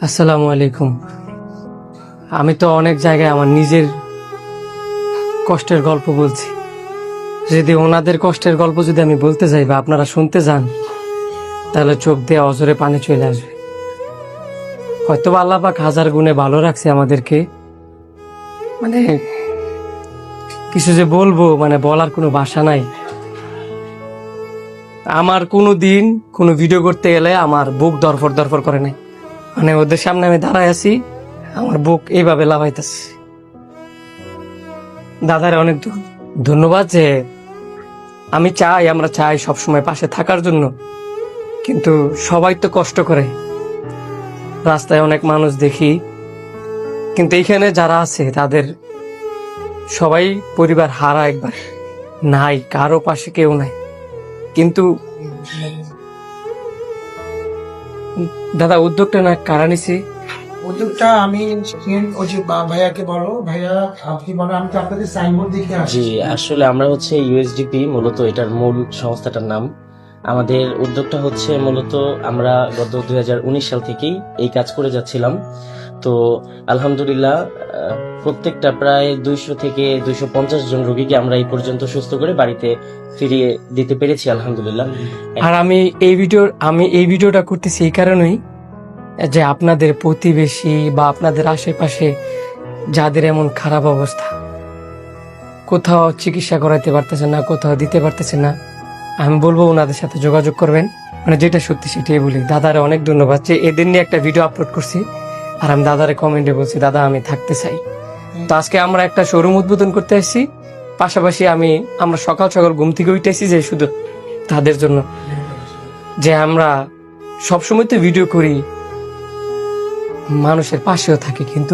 আসসালামু আলাইকুম। আমি তো অনেক জায়গায় আমার নিজের কষ্টের গল্প বলছি। যদি ওনাদের কষ্টের গল্প যদি আমি বলতে যাই বা আপনারা শুনতে যান, তাহলে চোখ দিয়ে অজরে পানি চলে আসবে। হয়তো বা আল্লাহ পাক হাজার গুণে ভালো রাখছে আমাদেরকে, মানে কিছু যে বলবো, মানে বলার কোনো ভাষা নাই। আমার কোনো দিন কোনো ভিডিও করতে গেলে আমার বুক ধরফর ধরফর করে নাই, মানে ওদের সামনে আমি দাঁড়ায় আছি, আমার বুক এইভাবে লাফাইতেছে। দাদার অনেক ধন্যবাদ যে আমরা চাই সবসময় পাশে থাকার জন্য, কিন্তু সবাই তো কষ্ট করে। রাস্তায় অনেক মানুষ দেখি, কিন্তু এইখানে যারা আছে তাদের সবাই পরিবার হারা একবার, নাই কারো পাশে কেউ নাই। কিন্তু দাদা উদ্যোগটা না কারা নিছি? উদ্যোগটা আমি ওই যে ভাইয়াকে বলো, ভাইয়া আপনি বলো, আমি তো আপনাদের সাইনবোর্ড দেখে আসছি। জি, আসলে আমরা হচ্ছে ইউএসডিপি, মূলত এটার মূল সংস্থাটার নাম। আমাদের উদ্যোগটা হচ্ছে মূলত আমরা গত 2019 সাল থেকেই এই কাজ করে যাচ্ছিলাম। তো আলহামদুলিল্লাহ প্রত্যেকটা প্রায় 200 থেকে 250 জন রোগীকে আমরা এই পর্যন্ত সুস্থ করে বাড়িতে ফিরিয়ে দিতে পেরেছি আলহামদুলিল্লাহ। আর আমি এই ভিডিওটা করতেছি এই কারণেই যে আপনাদের প্রতিবেশী বা আপনাদের আশেপাশে যাদের এমন খারাপ অবস্থা, কোথাও চিকিৎসা করাইতে পারতেছে না, কোথাও দিতে পারতেছে না, আমি বলবো ওনাদের সাথে যোগাযোগ করবেন। মানে যেটা সত্যি সেটাই বলি। দাদারে অনেক ধন্যবাদ যে এদের নিয়ে একটা ভিডিও আপলোড করছি, আর আমি দাদারে কমেন্টে বলছি দাদা আমি থাকতে চাই। তো আজকে আমরা একটা শোরুম উদ্বোধন করতে আসছি, পাশাপাশি আমরা সকাল সকাল ঘুম থেকে উঠেছি যে শুধু তাদের জন্য, যে আমরা সবসময় তো ভিডিও করি, মানুষের পাশেও থাকি, কিন্তু